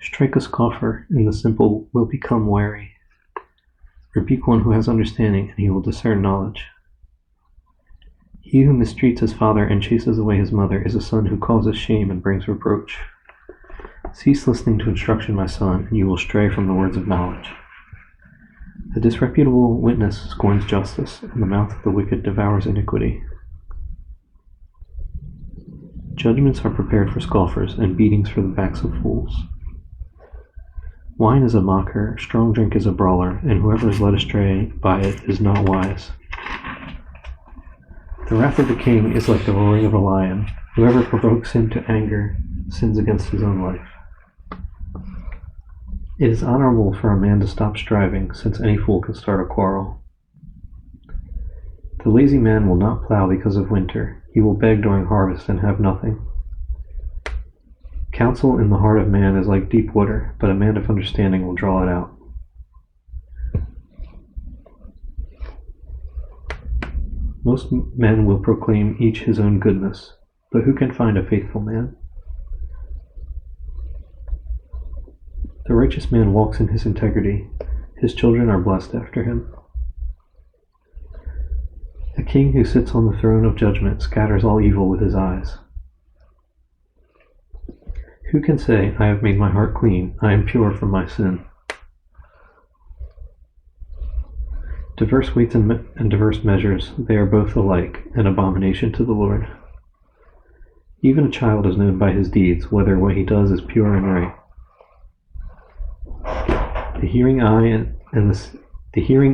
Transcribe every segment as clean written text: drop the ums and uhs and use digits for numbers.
Strike a scoffer, and the simple will become wary. Rebuke one who has understanding, and he will discern knowledge. He who mistreats his father and chases away his mother is a son who causes shame and brings reproach. Cease listening to instruction, my son, and you will stray from the words of knowledge. A disreputable witness scorns justice, and the mouth of the wicked devours iniquity. Judgments are prepared for scoffers, and beatings for the backs of fools. Wine is a mocker, strong drink is a brawler, and whoever is led astray by it is not wise. The wrath of the king is like the roaring of a lion. Whoever provokes him to anger sins against his own life. It is honorable for a man to stop striving, since any fool can start a quarrel. The lazy man will not plow because of winter. He will beg during harvest and have nothing. Counsel in the heart of man is like deep water, but a man of understanding will draw it out. Most men will proclaim each his own goodness, but who can find a faithful man? The righteous man walks in his integrity. His children are blessed after him. A king who sits on the throne of judgment scatters all evil with his eyes. Who can say, I have made my heart clean, I am pure from my sin? Diverse weights and diverse measures, they are both alike, an abomination to the Lord. Even a child is known by his deeds, whether what he does is pure and right. The hearing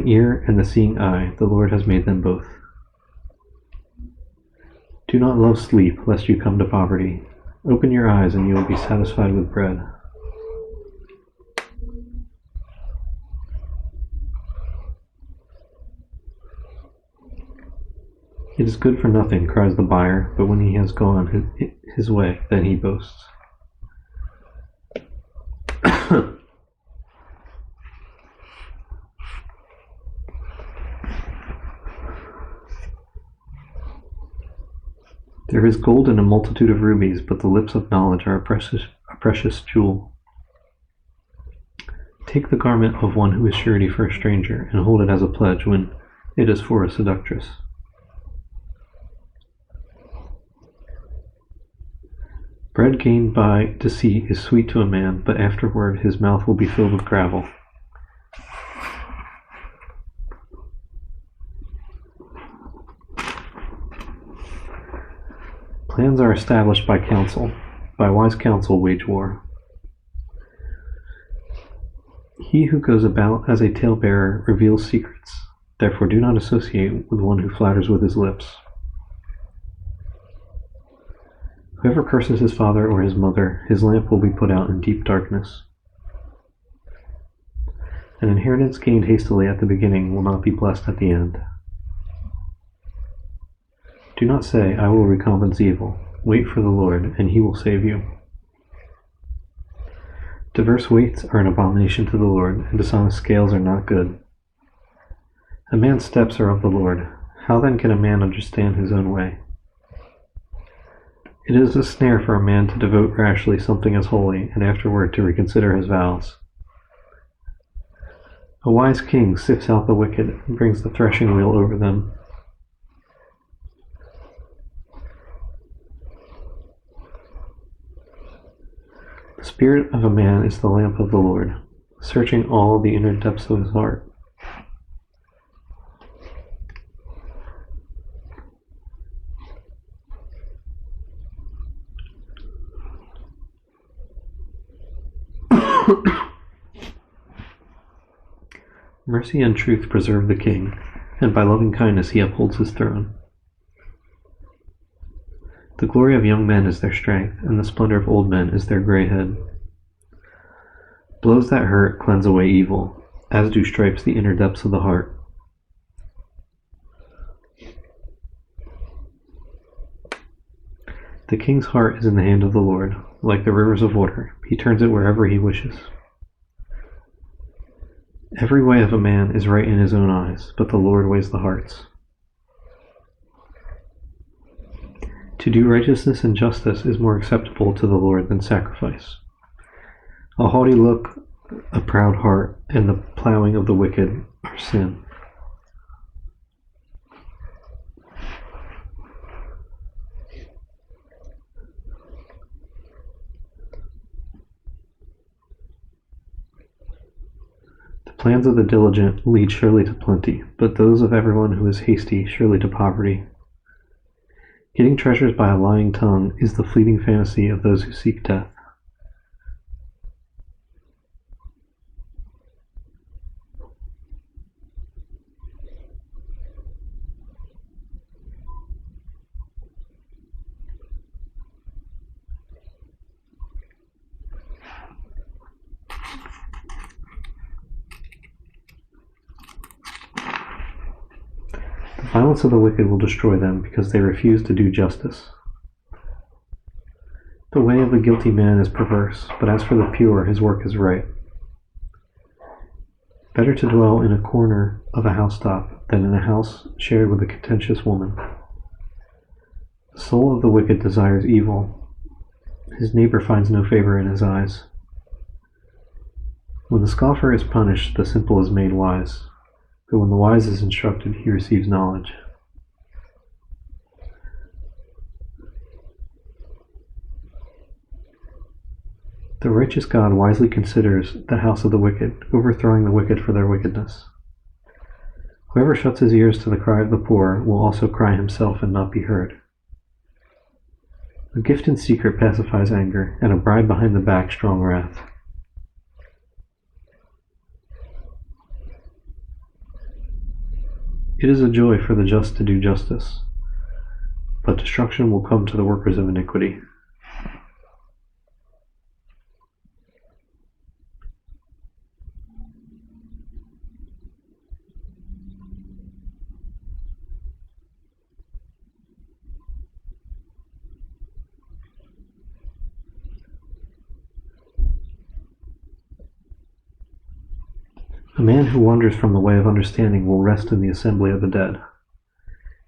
ear and the seeing eye, the Lord has made them both. Do not love sleep, lest you come to poverty. Open your eyes, and you will be satisfied with bread. It is good for nothing, cries the buyer, but when he has gone his way, then he boasts. There is gold in a multitude of rubies, but the lips of knowledge are a precious jewel. Take the garment of one who is surety for a stranger, and hold it as a pledge when it is for a seductress. Bread gained by deceit is sweet to a man, but afterward his mouth will be filled with gravel. Plans are established by counsel. By wise counsel wage war. He who goes about as a talebearer reveals secrets. Therefore do not associate with one who flatters with his lips. Whoever curses his father or his mother, his lamp will be put out in deep darkness. An inheritance gained hastily at the beginning will not be blessed at the end. Do not say, I will recompense evil. Wait for the Lord, and he will save you. Diverse weights are an abomination to the Lord, and dishonest scales are not good. A man's steps are of the Lord. How then can a man understand his own way? It is a snare for a man to devote rashly something as holy, and afterward to reconsider his vows. A wise king sifts out the wicked and brings the threshing wheel over them. The spirit of a man is the lamp of the Lord, searching all the inner depths of his heart. Mercy and truth preserve the king, and by loving kindness he upholds his throne. The glory of young men is their strength, and the splendor of old men is their gray head. Blows that hurt cleanse away evil, as do stripes the inner depths of the heart. The king's heart is in the hand of the Lord, like the rivers of water. He turns it wherever he wishes. Every way of a man is right in his own eyes, but the Lord weighs the hearts. To do righteousness and justice is more acceptable to the Lord than sacrifice. A haughty look, a proud heart, and the plowing of the wicked are sin. The plans of the diligent lead surely to plenty, but those of everyone who is hasty surely to poverty. Getting treasures by a lying tongue is the fleeting fantasy of those who seek death. The violence of the wicked will destroy them because they refuse to do justice. The way of the guilty man is perverse, but as for the pure, his work is right. Better to dwell in a corner of a housetop than in a house shared with a contentious woman. The soul of the wicked desires evil. His neighbor finds no favor in his eyes. When the scoffer is punished, the simple is made wise, but when the wise is instructed, he receives knowledge. The righteous God wisely considers the house of the wicked, overthrowing the wicked for their wickedness. Whoever shuts his ears to the cry of the poor will also cry himself and not be heard. A gift in secret pacifies anger, and a bribe behind the back strong wrath. It is a joy for the just to do justice, but destruction will come to the workers of iniquity. A man who wanders from the way of understanding will rest in the assembly of the dead.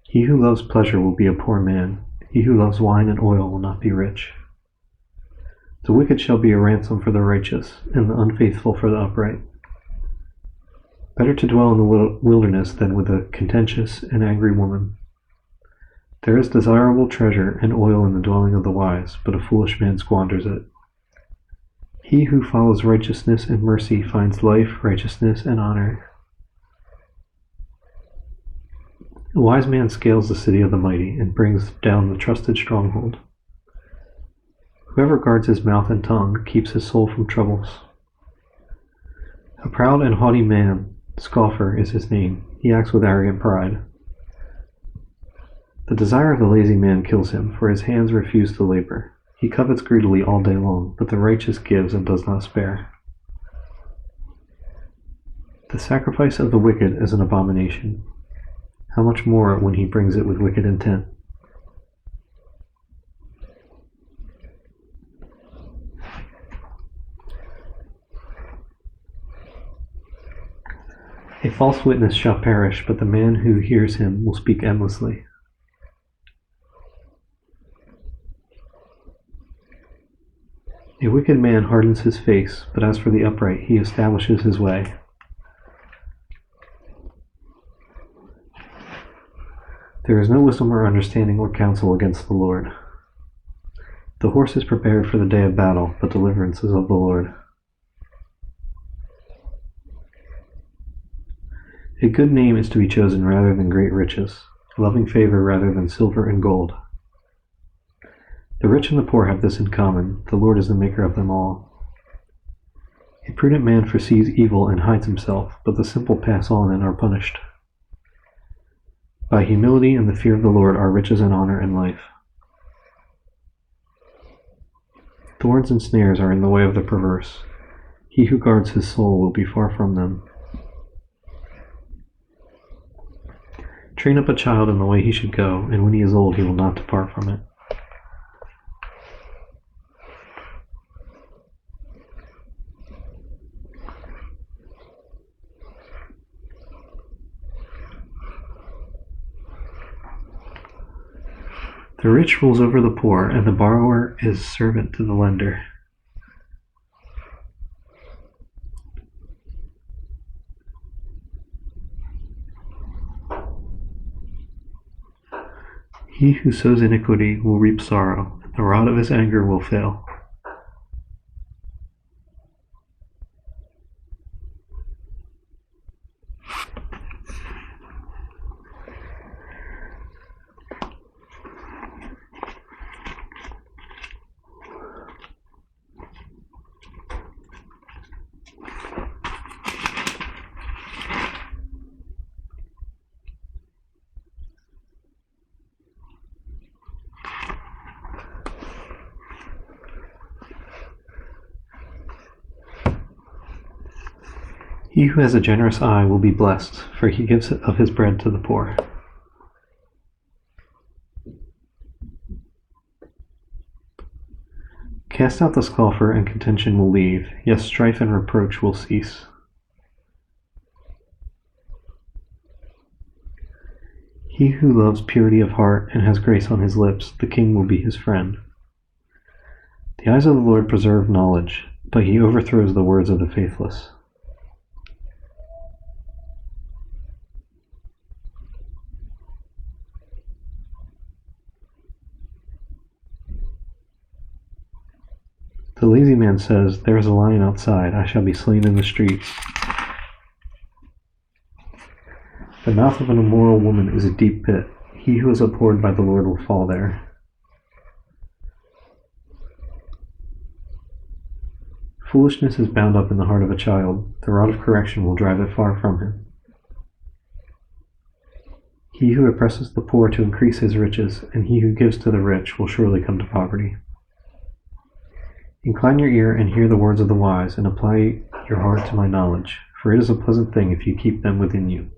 He who loves pleasure will be a poor man. He who loves wine and oil will not be rich. The wicked shall be a ransom for the righteous, and the unfaithful for the upright. Better to dwell in the wilderness than with a contentious and angry woman. There is desirable treasure and oil in the dwelling of the wise, but a foolish man squanders it. He who follows righteousness and mercy finds life, righteousness, and honor. A wise man scales the city of the mighty and brings down the trusted stronghold. Whoever guards his mouth and tongue keeps his soul from troubles. A proud and haughty man, scoffer is his name. He acts with arrogant pride. The desire of the lazy man kills him, for his hands refuse to labor. He covets greedily all day long, but the righteous gives and does not spare. The sacrifice of the wicked is an abomination. How much more when he brings it with wicked intent? A false witness shall perish, but the man who hears him will speak endlessly. A wicked man hardens his face, but as for the upright, he establishes his way. There is no wisdom or understanding or counsel against the Lord. The horse is prepared for the day of battle, but deliverance is of the Lord. A good name is to be chosen rather than great riches, loving favor rather than silver and gold. The rich and the poor have this in common: the Lord is the maker of them all. A prudent man foresees evil and hides himself, but the simple pass on and are punished. By humility and the fear of the Lord are riches and honor and life. Thorns and snares are in the way of the perverse. He who guards his soul will be far from them. Train up a child in the way he should go, and when he is old he will not depart from it. The rich rules over the poor, and the borrower is servant to the lender. He who sows iniquity will reap sorrow, and the rod of his anger will fail. He who has a generous eye will be blessed, for he gives of his bread to the poor. Cast out the scoffer, and contention will leave, yes, strife and reproach will cease. He who loves purity of heart and has grace on his lips, the king will be his friend. The eyes of the Lord preserve knowledge, but he overthrows the words of the faithless. The lazy man says, "There is a lion outside, I shall be slain in the streets." The mouth of an immoral woman is a deep pit. He who is abhorred by the Lord will fall there. Foolishness is bound up in the heart of a child. The rod of correction will drive it far from him. He who oppresses the poor to increase his riches, and he who gives to the rich will surely come to poverty. Incline your ear and hear the words of the wise, and apply your heart to my knowledge, for it is a pleasant thing if you keep them within you.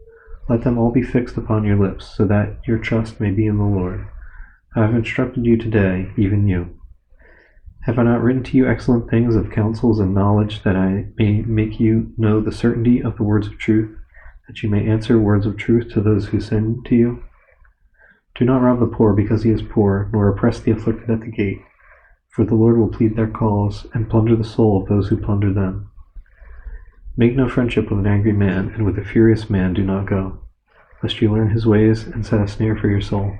Let them all be fixed upon your lips, so that your trust may be in the Lord. I have instructed you today, even you. Have I not written to you excellent things of counsels and knowledge, that I may make you know the certainty of the words of truth, that you may answer words of truth to those who send to you? Do not rob the poor because he is poor, nor oppress the afflicted at the gate, for the Lord will plead their cause, and plunder the soul of those who plunder them. Make no friendship with an angry man, and with a furious man do not go, lest you learn his ways and set a snare for your soul.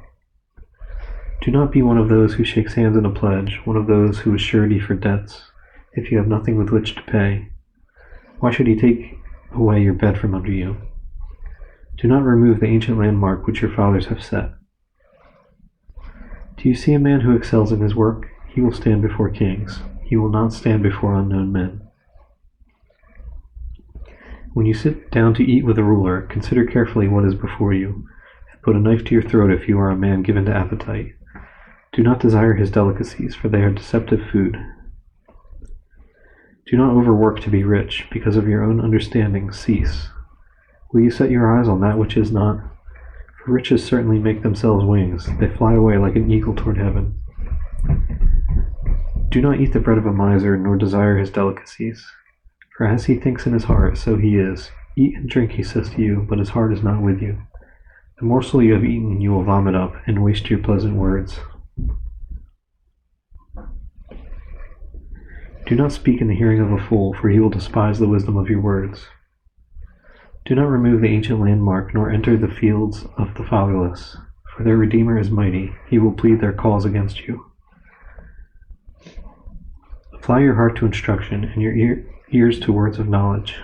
Do not be one of those who shakes hands in a pledge, one of those who is surety for debts, if you have nothing with which to pay. Why should he take away your bed from under you? Do not remove the ancient landmark which your fathers have set. Do you see a man who excels in his work? He will stand before kings. He will not stand before unknown men. When you sit down to eat with a ruler, consider carefully what is before you, and put a knife to your throat if you are a man given to appetite. Do not desire his delicacies, for they are deceptive food. Do not overwork to be rich, because of your own understanding cease. Will you set your eyes on that which is not? For riches certainly make themselves wings. They fly away like an eagle toward heaven. Do not eat the bread of a miser, nor desire his delicacies. For as he thinks in his heart, so he is. Eat and drink, he says to you, but his heart is not with you. The morsel you have eaten you will vomit up, and waste your pleasant words. Do not speak in the hearing of a fool, for he will despise the wisdom of your words. Do not remove the ancient landmark, nor enter the fields of the fatherless, for their Redeemer is mighty. He will plead their cause against you. Apply your heart to instruction, and your ears to words of knowledge.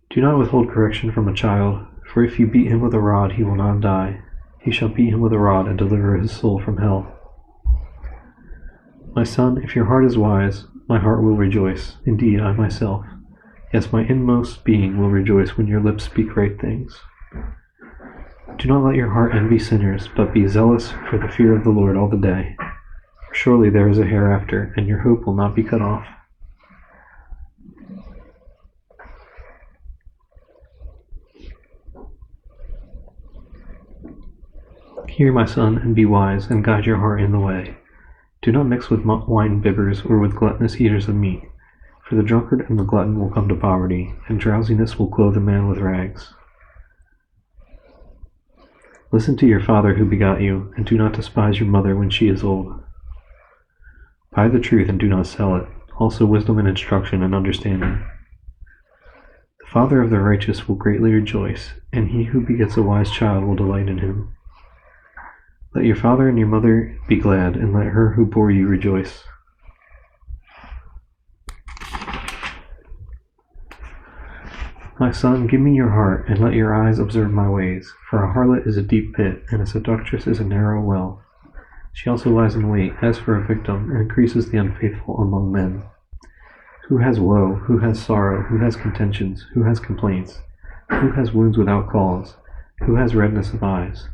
Do not withhold correction from a child, for if you beat him with a rod, he will not die. He shall beat him with a rod and deliver his soul from hell. My son, if your heart is wise, my heart will rejoice. Indeed, I myself, yes, my inmost being will rejoice when your lips speak right things. Do not let your heart envy sinners, but be zealous for the fear of the Lord all the day. For surely there is a hereafter, and your hope will not be cut off. Hear, my son, and be wise, and guide your heart in the way. Do not mix with wine bibbers or with gluttonous eaters of meat, for the drunkard and the glutton will come to poverty, and drowsiness will clothe a man with rags. Listen to your father who begot you, and do not despise your mother when she is old. Buy the truth and do not sell it, also wisdom and instruction and understanding. The father of the righteous will greatly rejoice, and he who begets a wise child will delight in him. Let your father and your mother be glad, and let her who bore you rejoice. My son, give me your heart, and let your eyes observe my ways. For a harlot is a deep pit, and a seductress is a narrow well. She also lies in wait, as for a victim, and increases the unfaithful among men. Who has woe? Who has sorrow? Who has contentions? Who has complaints? Who has wounds without cause? Who has redness of eyes?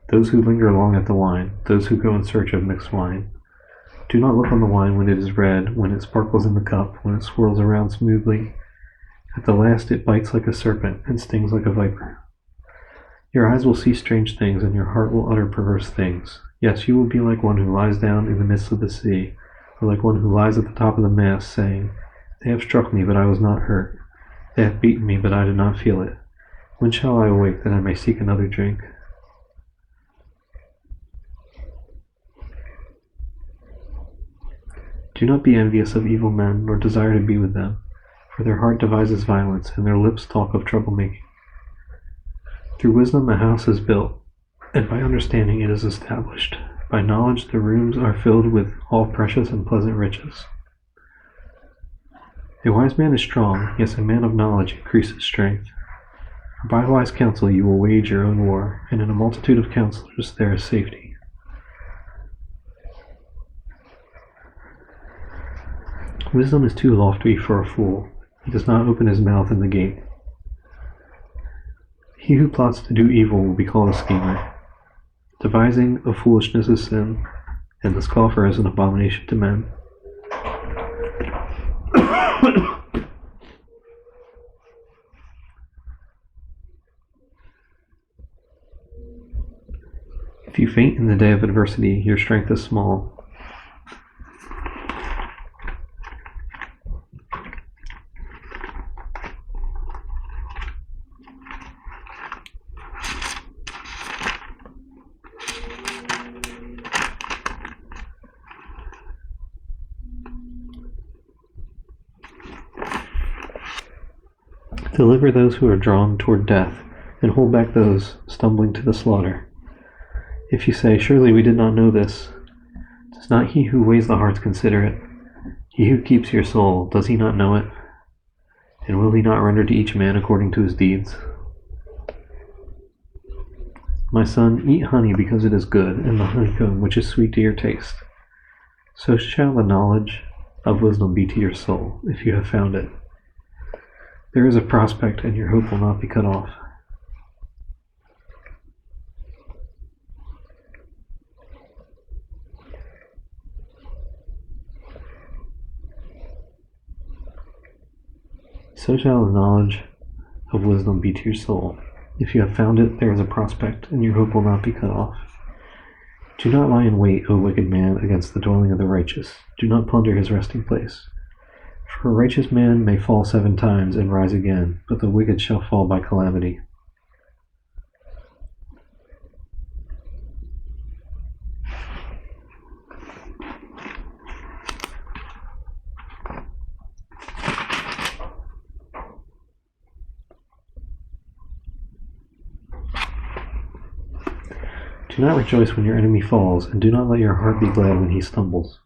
Those who linger long at the wine, those who go in search of mixed wine. Do not look on the wine when it is red, when it sparkles in the cup, when it swirls around smoothly. At the last it bites like a serpent and stings like a viper. Your eyes will see strange things, and your heart will utter perverse things. Yes, you will be like one who lies down in the midst of the sea, or like one who lies at the top of the mast, saying, They have struck me, but I was not hurt. They have beaten me, but I did not feel it. When shall I awake, that I may seek another drink? Do not be envious of evil men, nor desire to be with them, for their heart devises violence, and their lips talk of troublemaking. Through wisdom a house is built, and by understanding it is established. By knowledge the rooms are filled with all precious and pleasant riches. A wise man is strong, yes, a man of knowledge increases strength. For by wise counsel you will wage your own war, and in a multitude of counselors there is safety. Wisdom is too lofty for a fool. He does not open his mouth in the gate. He who plots to do evil will be called a schemer. Devising of foolishness is sin, and the scoffer is an abomination to men. If you faint in the day of adversity, your strength is small. Deliver those who are drawn toward death, and hold back those stumbling to the slaughter. If you say, Surely we did not know this, does not he who weighs the hearts consider it? He who keeps your soul, does he not know it? And will he not render to each man according to his deeds? My son, eat honey because it is good, and the honeycomb which is sweet to your taste. So shall the knowledge of wisdom be to your soul, if you have found it. There is a prospect, and your hope will not be cut off. So shall the knowledge of wisdom be to your soul. If you have found it, there is a prospect, and your hope will not be cut off. Do not lie in wait, O wicked man, against the dwelling of the righteous. Do not plunder his resting place. For a righteous man may fall 7 times and rise again, but the wicked shall fall by calamity. Do not rejoice when your enemy falls, and do not let your heart be glad when he stumbles,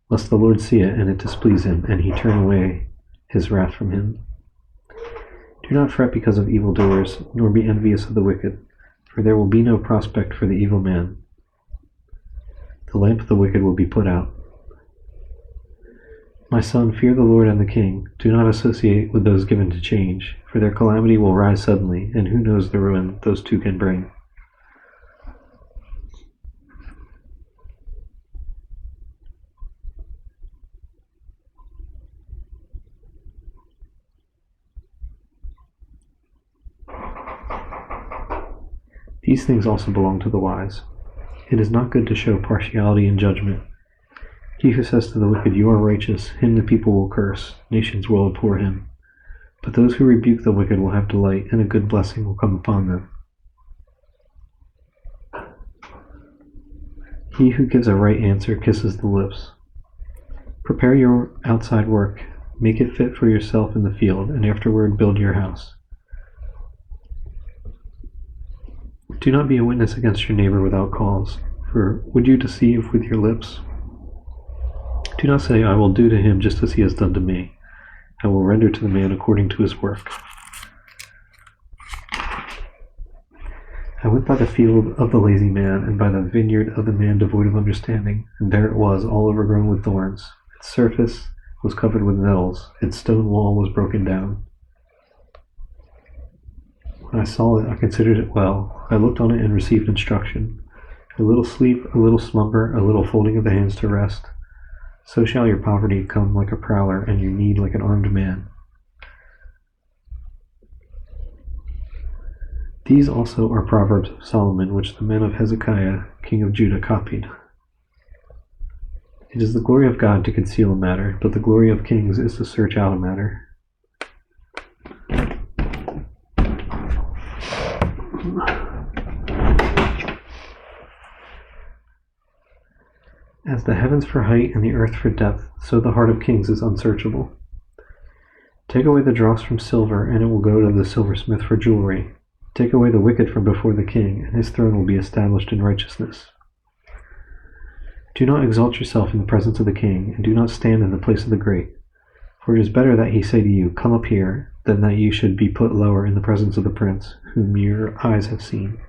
lest the Lord see it and it displease him, and he turn away his wrath from him. Do not fret because of evildoers, nor be envious of the wicked, for there will be no prospect for the evil man. The lamp of the wicked will be put out. My son, fear the Lord and the king. Do not associate with those given to change, for their calamity will rise suddenly, and who knows the ruin those two can bring. These things also belong to the wise. It is not good to show partiality in judgment. He who says to the wicked, You are righteous, him the people will curse, nations will abhor him. But those who rebuke the wicked will have delight, and a good blessing will come upon them. He who gives a right answer kisses the lips. Prepare your outside work, make it fit for yourself in the field, and afterward build your house. Do not be a witness against your neighbor without cause, for would you deceive with your lips? Do not say, I will do to him just as he has done to me. I will render to the man according to his work. I went by the field of the lazy man, and by the vineyard of the man devoid of understanding, and there it was, all overgrown with thorns. Its surface was covered with nettles, its stone wall was broken down. When I saw it, I considered it well. I looked on it and received instruction. A little sleep, a little slumber, a little folding of the hands to rest. So shall your poverty come like a prowler, and your need like an armed man. These also are Proverbs of Solomon, which the men of Hezekiah, king of Judah, copied. It is the glory of God to conceal a matter, but the glory of kings is to search out a matter. As the heavens for height and the earth for depth, so the heart of kings is unsearchable. Take away the dross from silver, and it will go to the silversmith for jewelry. Take away the wicked from before the king, and his throne will be established in righteousness. Do not exalt yourself in the presence of the king, and do not stand in the place of the great. For it is better that he say to you, Come up here, than that you should be put lower in the presence of the prince, whom your eyes have seen.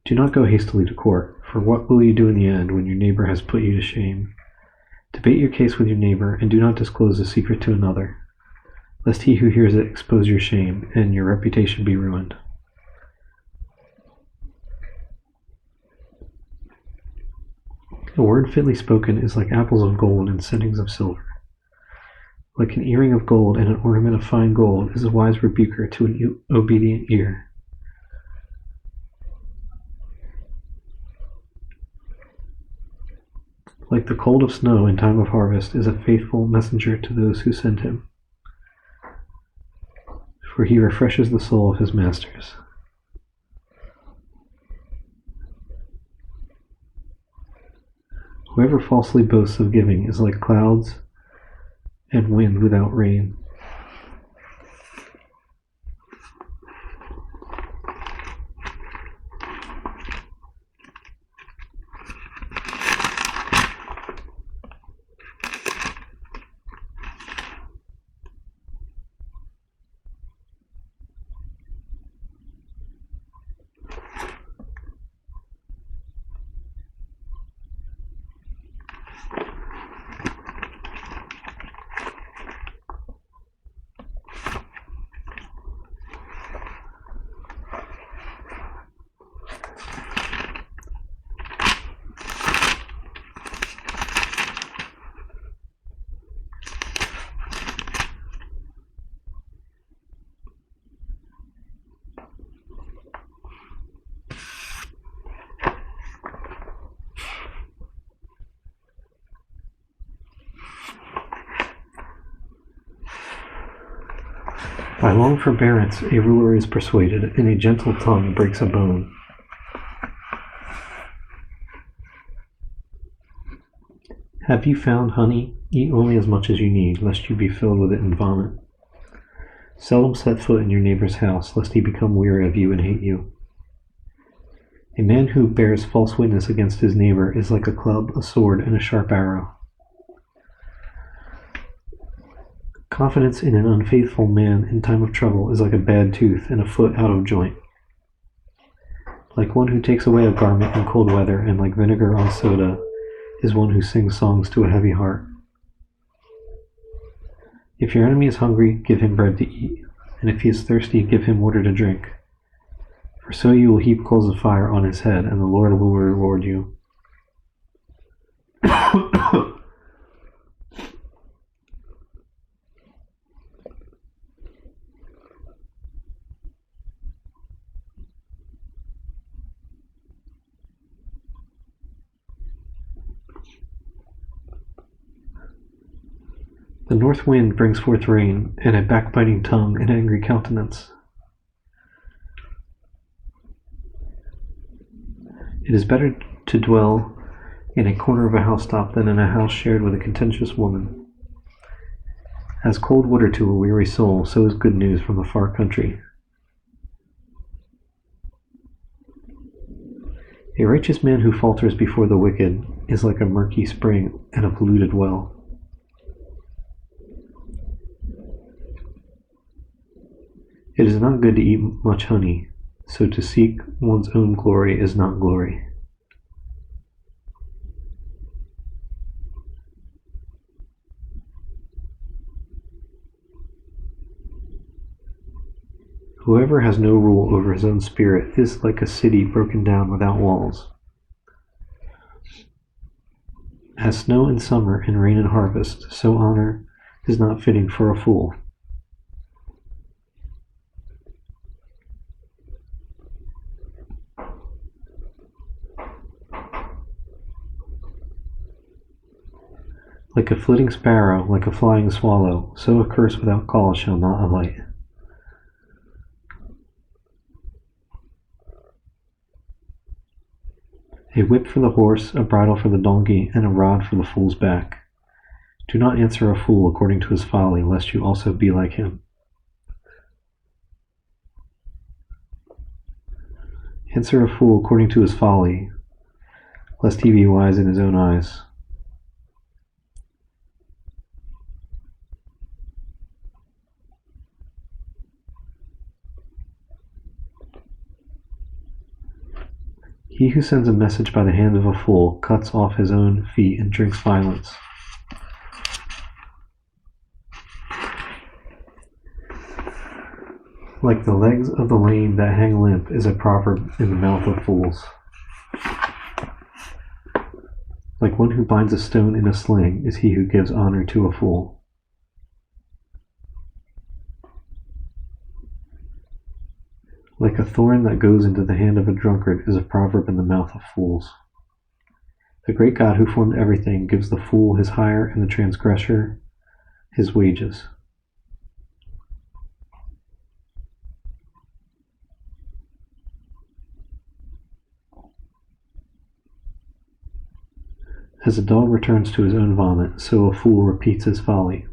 Do not go hastily to court, for what will you do in the end when your neighbor has put you to shame? Debate your case with your neighbor, and do not disclose a secret to another, lest he who hears it expose your shame, and your reputation be ruined. A word fitly spoken is like apples of gold and settings of silver. Like an earring of gold and an ornament of fine gold is a wise rebuker to an obedient ear. Like the cold of snow in time of harvest is a faithful messenger to those who send him, for he refreshes the soul of his masters. Whoever falsely boasts of giving is like clouds and wind without rain. By long forbearance a ruler is persuaded, and a gentle tongue breaks a bone. Have you found honey? Eat only as much as you need, lest you be filled with it and vomit. Seldom set foot in your neighbor's house, lest he become weary of you and hate you. A man who bears false witness against his neighbor is like a club, a sword, and a sharp arrow. Confidence in an unfaithful man in time of trouble is like a bad tooth and a foot out of joint. Like one who takes away a garment in cold weather, and like vinegar on soda is one who sings songs to a heavy heart. If your enemy is hungry, give him bread to eat, and if he is thirsty, give him water to drink. For so you will heap coals of fire on his head, and the Lord will reward you. The north wind brings forth rain, and a backbiting tongue an angry countenance. It is better to dwell in a corner of a housetop than in a house shared with a contentious woman. As cold water to a weary soul, so is good news from a far country. A righteous man who falters before the wicked is like a murky spring and a polluted well. It is not good to eat much honey, so to seek one's own glory is not glory. Whoever has no rule over his own spirit is like a city broken down without walls. As snow in summer and rain in harvest, so honor is not fitting for a fool. Like a flitting sparrow, like a flying swallow, so a curse without cause shall not alight. A whip for the horse, a bridle for the donkey, and a rod for the fool's back. Do not answer a fool according to his folly, lest you also be like him. Answer a fool according to his folly, lest he be wise in his own eyes. He who sends a message by the hand of a fool cuts off his own feet and drinks violence. Like the legs of the lame that hang limp is a proverb in the mouth of fools. Like one who binds a stone in a sling is he who gives honor to a fool. Like a thorn that goes into the hand of a drunkard is a proverb in the mouth of fools. The great God who formed everything gives the fool his hire and the transgressor his wages. As a dog returns to his own vomit, so a fool repeats his folly.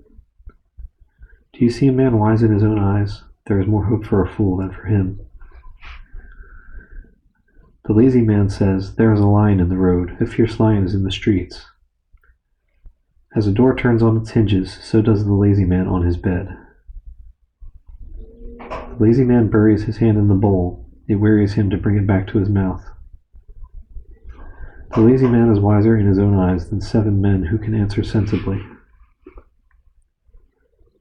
Do you see a man wise in his own eyes? There is more hope for a fool than for him. The lazy man says, "There is a lion in the road, a fierce lion is in the streets." As a door turns on its hinges, so does the lazy man on his bed. The lazy man buries his hand in the bowl, it wearies him to bring it back to his mouth. The lazy man is wiser in his own eyes than 7 men who can answer sensibly.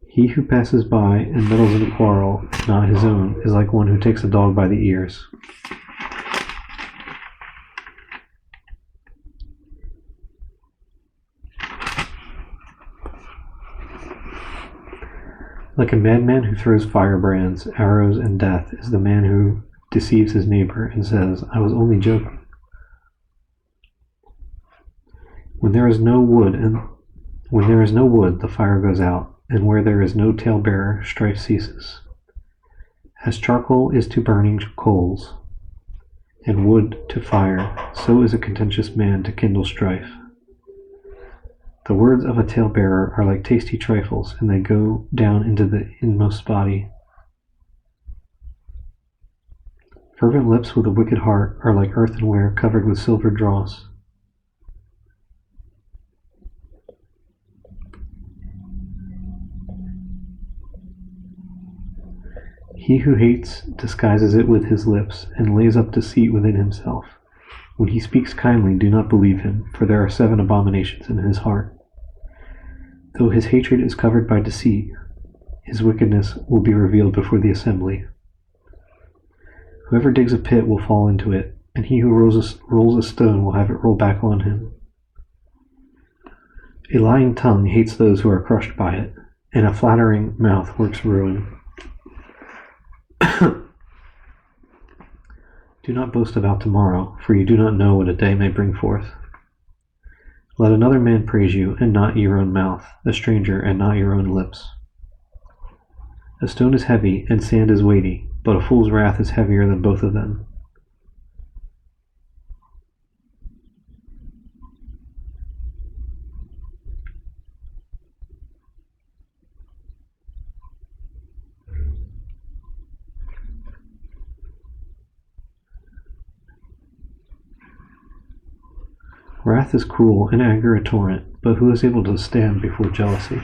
He who passes by and meddles in a quarrel, not his own, is like one who takes a dog by the ears. Like a madman who throws firebrands, arrows, and death is the man who deceives his neighbor and says, "I was only joking." When there is no wood, the fire goes out, and where there is no talebearer, strife ceases. As charcoal is to burning coals, and wood to fire, so is a contentious man to kindle strife. The words of a talebearer are like tasty trifles, and they go down into the inmost body. Fervent lips with a wicked heart are like earthenware covered with silver dross. He who hates disguises it with his lips, and lays up deceit within himself. When he speaks kindly, do not believe him, for there are 7 abominations in his heart. Though his hatred is covered by deceit, his wickedness will be revealed before the assembly. Whoever digs a pit will fall into it, and he who rolls a stone will have it roll back on him. A lying tongue hates those who are crushed by it, and a flattering mouth works ruin. Do not boast about tomorrow, for you do not know what a day may bring forth. Let another man praise you, and not your own mouth, a stranger, and not your own lips. A stone is heavy, and sand is weighty, but a fool's wrath is heavier than both of them. Wrath is cruel and anger a torrent, but who is able to stand before jealousy?